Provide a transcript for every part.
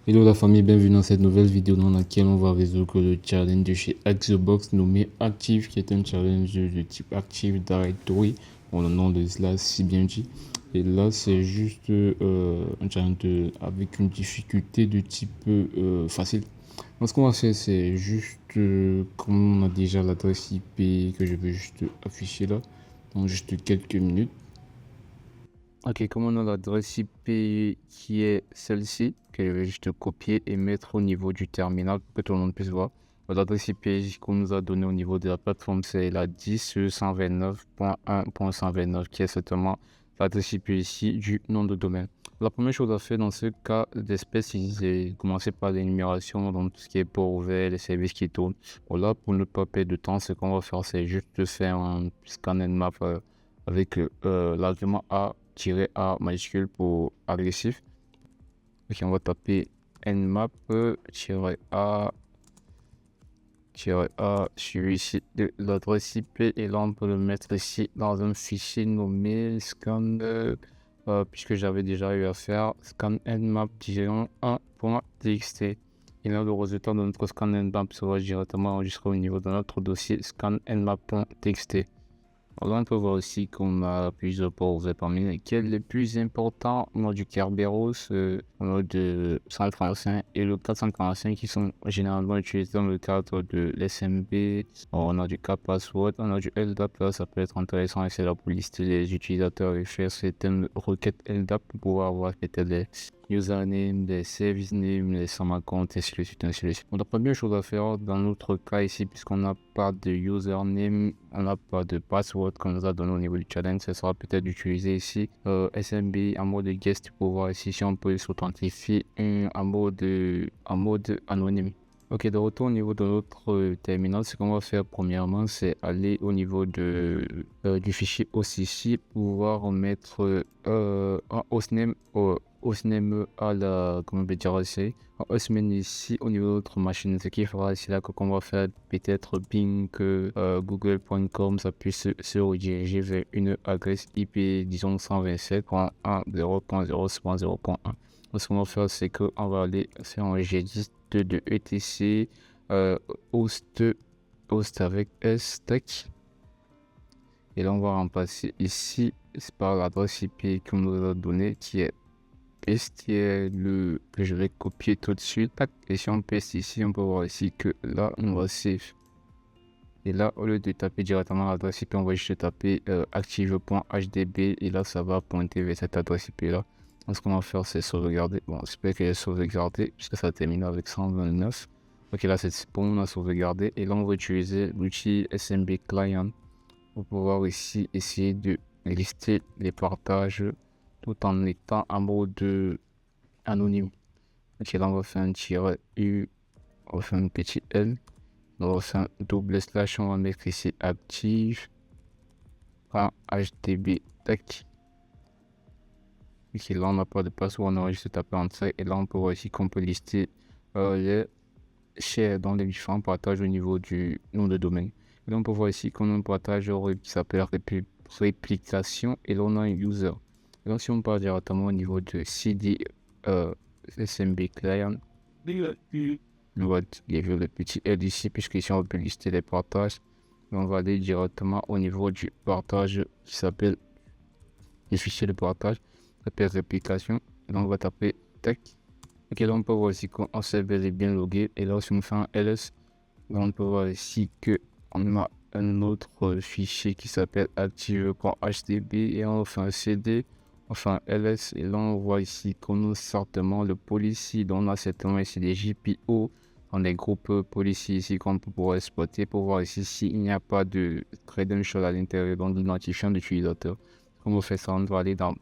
Hello la famille, bienvenue dans cette nouvelle vidéo dans laquelle on va résoudre le challenge de chez Xbox nommé Active, qui est un challenge de type Active Directory, bon, le nom de cela si bien dit. Et là c'est juste un challenge avec une difficulté de type facile. Donc ce qu'on va faire c'est juste, comme on a déjà l'adresse IP que je vais juste afficher là, dans juste quelques minutes. Ok, comme on a l'adresse IP qui est celle-ci, que je vais juste copier et mettre au niveau du terminal pour que tout le monde puisse voir. L'adresse IP qu'on nous a donné au niveau de la plateforme, c'est la 10.129.1.129 qui est certainement l'adresse IP ici du nom de domaine. La première chose à faire dans ce cas d'espèce, c'est commencer par l'énumération, donc tout ce qui est port ouvert, les services qui tournent. Bon, là, pour ne pas perdre de temps, ce qu'on va faire, c'est juste faire un scan and map avec l'argument A majuscule pour agressif. Ok, on va taper nmap-a sur ici de l'adresse IP et là on peut le mettre ici dans un fichier nommé scan puisque j'avais déjà eu à faire scan nmap-1.txt et là le résultat de notre scan nmap sera directement enregistré au niveau de notre dossier scan nmap.txt. Là, on peut voir aussi qu'on a plusieurs ports ouverts parmi lesquels les plus importants, on a du Kerberos, on a de 135 et le 445 qui sont généralement utilisés dans le cadre de l'SMB. On a du K-Password, on a du LDAP, là ça peut être intéressant et c'est là pour lister les utilisateurs et faire certaines requêtes LDAP pour pouvoir voir peut-être les username, des service name, les sama compte, ainsi de suite, ainsi de suite. On n'a pas bien chose à faire dans notre cas ici, puisqu'on n'a pas de username, on n'a pas de password qu'on nous a donné au niveau du challenge. Ce sera peut-être d'utiliser ici SMB en mode guest pour voir ici si on peut s'authentifier en mode anonyme. Ok, de retour au niveau de notre terminal, ce qu'on va faire premièrement, c'est aller au niveau du fichier OCC pour pouvoir mettre un hostname à la, comment on peut dire ici, un hostname ici au niveau de notre machine, ce qui fera ici là qu'on va faire peut-être Bing que google.com, ça puisse se rediriger vers une adresse IP, disons 127.1.0.0.0.1. Ce qu'on va faire, c'est qu'on va aller faire un registre de etc host avec stack et là on va remplacer ici par l'adresse IP qu'on nous a donné qui est le que je vais copier tout de suite. Et si on paste ici, on peut voir ici que là on va save. Et là, au lieu de taper directement l'adresse IP, on va juste taper active.hdb et là ça va pointer vers cette adresse IP là. Donc ce qu'on va faire, c'est sauvegarder. Bon, j'espère qu'elle est sauvegardée puisque ça termine avec 129. Ok, là c'est bon, on a sauvegardé et là on va utiliser l'outil SMB Client pour pouvoir ici essayer de lister les partages tout en étant en mode anonyme. Ok, là on va faire un tiret U, on va faire un petit L, on va faire un double slash, on va mettre ici active.hdb, tac. Ok, là on n'a pas de password, on aura juste tapé en ça et là on peut voir ici qu'on peut lister les share dans les différents partages au niveau du nom de domaine. Et là, on peut voir ici qu'on a un partage qui s'appelle réplication et là on a un user. Et donc si on part directement au niveau de CD SMB client, on va dévier le petit L ici puisque ici on peut lister les partages. Et on va aller directement au niveau du partage qui s'appelle le fichier de partage, s'appelle réplication. Et donc on va taper tech. Ok, là on peut voir ici qu'on s'est bel et bien logué et là si on fait un ls, là on peut voir ici que on a un autre fichier qui s'appelle active.htb et on fait un cd, on fait un ls et là on voit ici qu'on a certainement le policy, donc on a certainement ici des JPO dans des groupes policy ici qu'on peut pouvoir exploiter pour voir ici s'il n'y a pas de credential à l'intérieur, donc l'identifiant d'utilisateur. Comme on fait ça, on va aller dans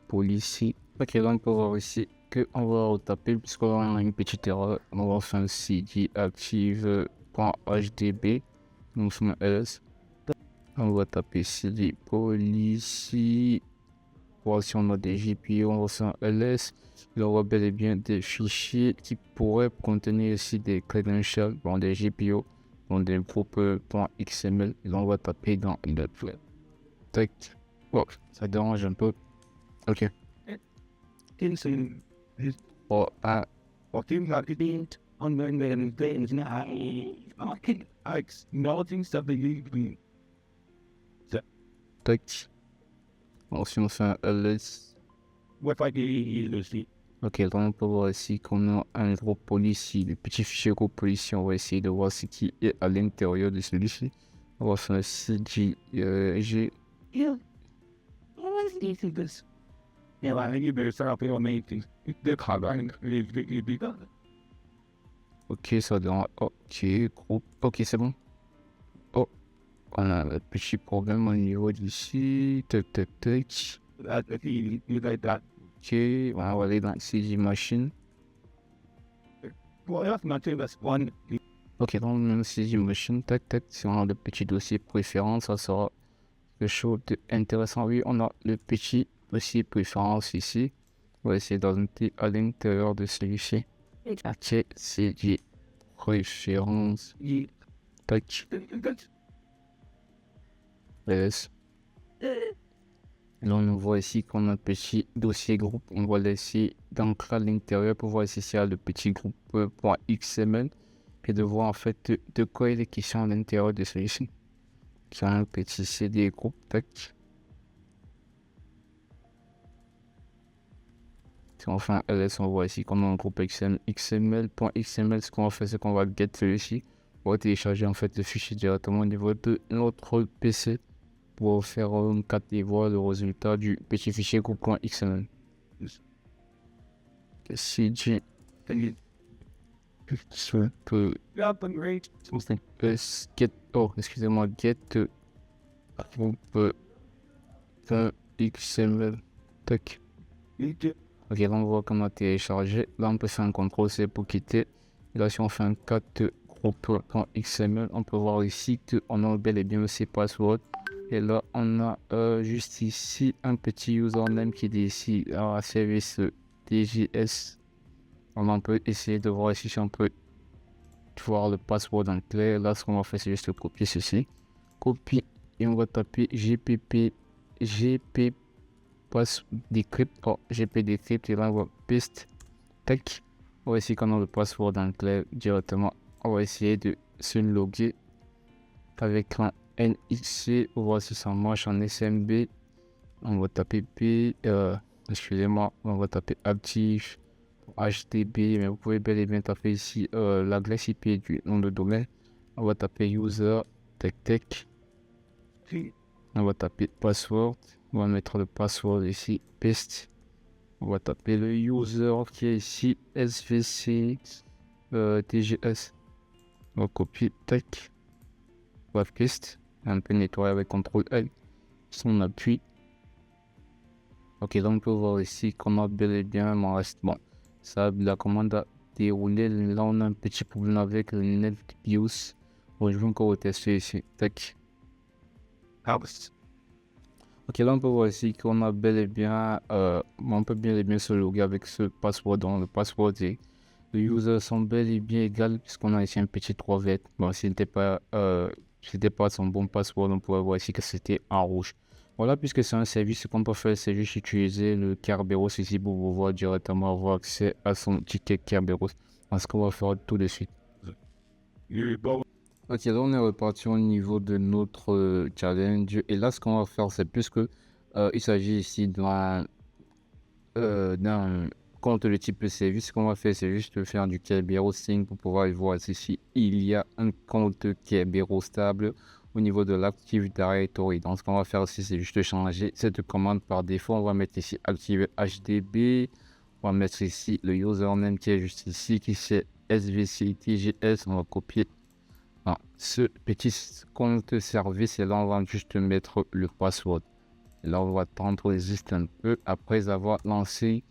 policy. Ok, là on peut voir ici qu'on va retaper puisqu'on a une petite erreur. On va faire un cd active.hdb, donc sur mon ls. On va taper cd policy pour voir si on a des JPO, on va faire un ls. Il y aura bel et bien des fichiers qui pourraient contenir ici des credentials, bon, des JPO, dans des groupes .xml. Et là on va taper dans le tac. Wow, ça dérange un peu. Ok. Oh, things that it ain't on the things now. Acknowledging something you Tac. Bon, si on fait un ls. what I did is Ok, donc on peut voir ici qu'on a un groupe policier, le petit fichier groupe policier. On va essayer de voir ce qui est à l'intérieur de celui-ci. On va faire un cg. yeah. This. Yeah, I think you better start off on anything. The carbon is bigger. Ok, ça donne. Ok, groupe. Ok, c'est bon. Oh, on a un petit problème au niveau d'ici. Tac, tac, tac. That's the thing. You like that. Ok, on va aller dans CG Machine. Well, that's not too. That's one. Ok, dans le CG Machine, tac, tac. Si on a le petit dossier préférence, ça sera quelque chose d'intéressant. Oui, on a le petit dossier préférence ici. On va essayer d'ajouter à l'intérieur de celui-ci. Ok, CG préférence. Yeah. Tac. Yes. Là, on voit ici qu'on a un petit dossier groupe. On va laisser d'entrer à l'intérieur pour voir ici s'il y a le petit groupe .xml et de voir en fait de quoi il est question à l'intérieur de celui-ci. Qui a un petit CD groupe. Tac. Si on fait un ls, on voit ici qu'on a un groupe XML.xml. Ce qu'on va faire, c'est qu'on va get celui-ci. On va télécharger en fait le fichier directement au niveau de notre PC. Pour faire un 4 et voir le résultat du petit fichier groupe.xml. CG get, oh excusez-moi, get groupe.xml. Tac. Ok, là on voit qu'on a téléchargé. Là on peut faire un CTRL-C pour quitter. Et là si on fait un 4 groupe.xml, on peut voir ici qu'on a bel et bien aussi password. Et là, on a juste ici un petit username qui dit ici service DJS. On peut essayer de voir ici si on peut voir le password en clair. Là, ce qu'on va faire, c'est juste copier ceci. Copie et on va taper gpp pass decrypt. Oh, gp decrypt et là, on va paste. Tac. On va essayer qu'on a le password en clair directement. On va essayer de se loguer avec un NXC, on va voir si ça marche en SMB. On va taper P, excusez-moi, on va taper Active, HTTP, mais vous pouvez bel et bien taper ici l'adresse IP du nom de domaine. On va taper user, tech. On va taper password, on va mettre le password ici, paste. On va taper le user qui est ici, SVC, TGS. On va copier, tac. On va paste. Un peu nettoyer avec CTRL L. Si on appuie. Ok, donc on peut voir ici qu'on a bel et bien mon reste. Bon, ça, la commande a déroulé. Là, on a un petit problème avec le NetBIOS. Bon, je vais encore tester ici. Tac. Ok, là, on peut voir ici qu'on a bel et bien. On peut bel et bien se loguer avec ce password. Donc, le password et le user sont bel et bien égal puisqu'on a ici un petit 3 lettres. Bon, c'était pas son bon password, on pourrait voir ici que c'était en rouge. Voilà, puisque c'est un service, ce qu'on peut faire, c'est juste utiliser le Kerberos ici pour pouvoir directement avoir accès à son ticket Kerberos. Ce qu'on va faire tout de suite. Ok, là on est reparti au niveau de notre challenge. Et là, ce qu'on va faire, c'est puisque il s'agit ici d'un compte de type service, ce qu'on va faire, c'est juste faire du Kerberos Sync pour pouvoir voir si il y a un compte Kerberos stable au niveau de l'Active Directory. Donc, ce qu'on va faire aussi, c'est juste changer cette commande par défaut. On va mettre ici Active HDB. On va mettre ici le username qui est juste ici, qui c'est SVCTGS. On va copier ce petit compte service et là, on va juste mettre le password. Et là, on va attendre juste un peu après avoir lancé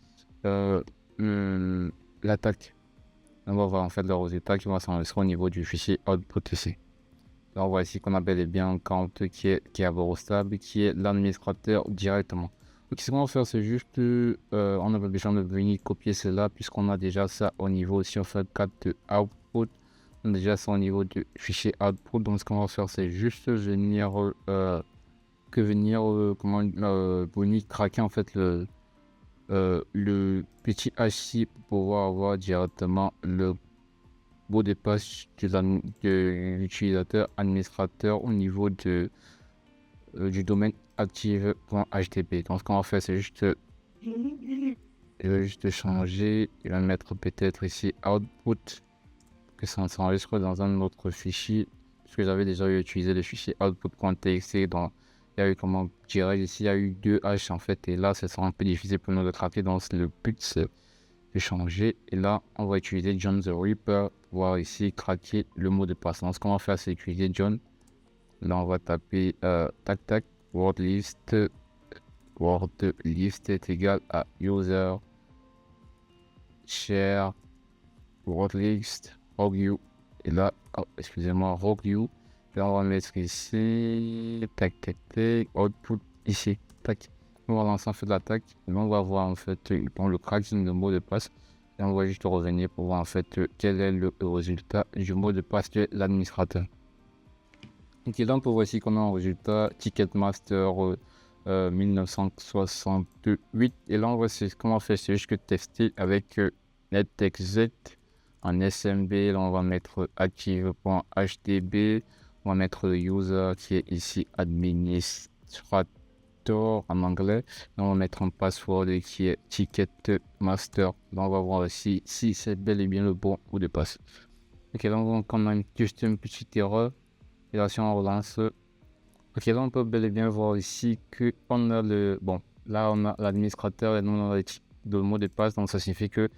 l'attaque. On va voir en fait le résultat qui va s'enregistrer au niveau du fichier output.tc. Là, on voit ici qu'on a bel et bien un compte qui est stable, qui est l'administrateur directement. Donc, ce qu'on va faire, c'est juste, on a besoin de venir copier cela, puisqu'on a déjà ça au niveau, si on fait 4 output, on a déjà ça au niveau du fichier output. Donc, ce qu'on va faire, c'est juste venir, venir, venir craquer en fait le petit H ici pour pouvoir avoir directement le mot de passe de l'utilisateur administrateur au niveau du domaine active.htp. Donc ce qu'on va faire, c'est juste changer, il va mettre peut-être ici output, que ça s'enregistre dans un autre fichier, parce que j'avais déjà utilisé le fichier output.txt. Donc il y a eu, comment dirais ici, il y a eu 2 H en fait, et là ça sera un peu difficile pour nous de craquer, donc le but c'est de changer. Et là on va utiliser John the Reaper pour pouvoir ici craquer le mot de passe. Donc ce qu'on va faire, c'est utiliser John. Là on va taper tac tac word list est égal à user share word list rogue. Et là, oh, excusez-moi, rogue. Et là on va mettre ici tac tac tac output ici tac. On va lancer en fait l'attaque et on va voir en fait dans le crack de mot de passe, et on va juste revenir pour voir en fait quel est le résultat du mot de passe de l'administrateur. Ok, donc on voit ici qu'on a un résultat Ticketmaster 1968, et là on voit ce qu'on va faire, c'est juste que tester avec netexec en SMB. Là on va mettre active.htb, on va mettre le user qui est ici administrateur en anglais, là on va mettre un password qui est Ticketmaster. Là on va voir aussi si c'est bel et bien le bon mot de passe. Ok, donc on a juste une petite erreur. Et là, si on relance, ok, là on peut bel et bien voir ici que on a le, bon, là on a l'administrateur et nous on a le mot de passe, donc ça signifie que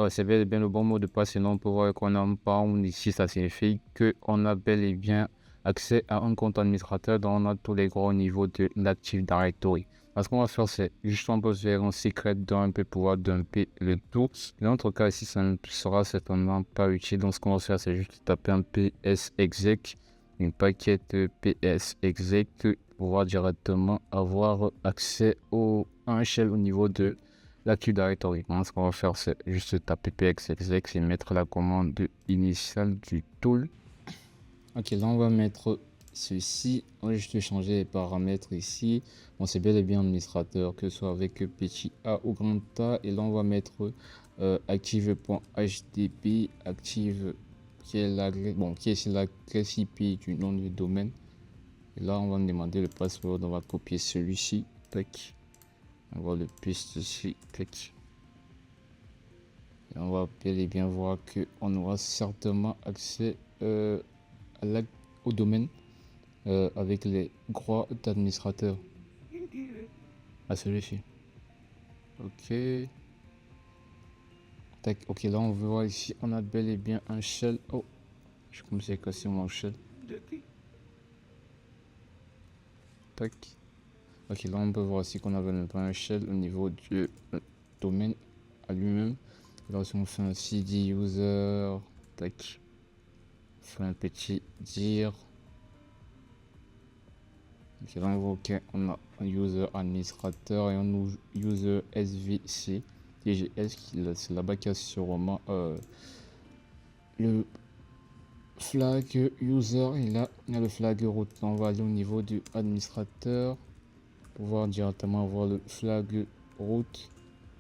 c'est bel et bien le bon mot de passe. Et là on peut voir qu'on a un pound ici, ça signifie que on a bel et bien accès à un compte administrateur dont on a tous les gros niveaux de l'Active Directory. Ce qu'on va faire, c'est juste on peut faire un secret dump et pouvoir dumper le tout. Dans notre cas ici, ça ne sera certainement pas utile, donc ce qu'on va faire, c'est juste taper un ps exec, une paquette ps exec, pour pouvoir directement avoir accès à un shell au niveau de l'Active Directory. Donc, ce qu'on va faire, c'est juste taper ps exec et mettre la commande initiale du tool. Ok, là on va mettre ceci, on va juste changer les paramètres ici. Bon, c'est bel et bien administrateur, que ce soit avec petit A ou grand A. Et là on va mettre active.htp, active qui est l'adresse IP du nom du domaine. Et là on va demander le password, on va copier celui-ci, tac, on va le paste ici, tac. Et on va bel et bien voir que on aura certainement accès au domaine avec les droits d'administrateur à celui-ci. Ok. Tac. Ok, là on veut voir ici, on a bel et bien un shell. Oh, je commence à casser mon shell. Tac. Ok, là on peut voir ici qu'on avait un shell au niveau du domaine à lui-même. Là si on fait un cd user, tac, on fait un petit dir. Ok, là on voit qu'on a un user administrateur et un user svc tgs, c'est là-bas qu'il y a sûrement le flag user, et là il y a le flag route. On va aller au niveau du administrateur pour pouvoir directement avoir le flag route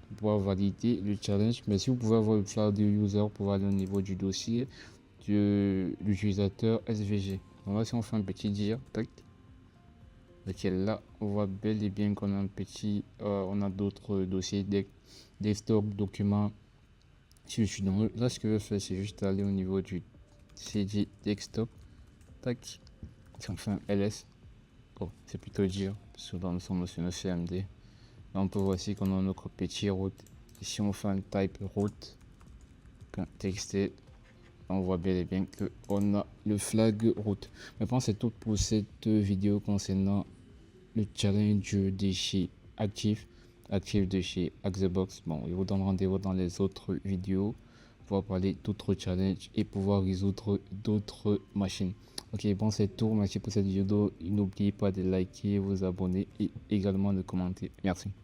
pour pouvoir valider le challenge. Mais si vous pouvez avoir le flag user pour pouvoir aller au niveau du dossier de l'utilisateur svg. Donc là si on fait un petit dire, tac. Ok, là on voit bel et bien qu'on a un petit on a d'autres dossiers desktop documents. Donc là ce que je vais faire, c'est juste aller au niveau du cd desktop, tac. Si on fait un ls, oh c'est plutôt dire parce que dans nous sommes sur le cmd. Là on peut voir ici qu'on a notre petit route. Si on fait un type route txt, on voit bel et bien que on a le flag route. Maintenant c'est tout pour cette vidéo concernant le challenge de chez Active de chez Axebox. Bon, je vous donne rendez-vous dans les autres vidéos pour parler d'autres challenges et pouvoir résoudre d'autres machines. Ok, bon c'est tout, merci pour cette vidéo. N'oubliez pas de liker, vous abonner et également de commenter. Merci.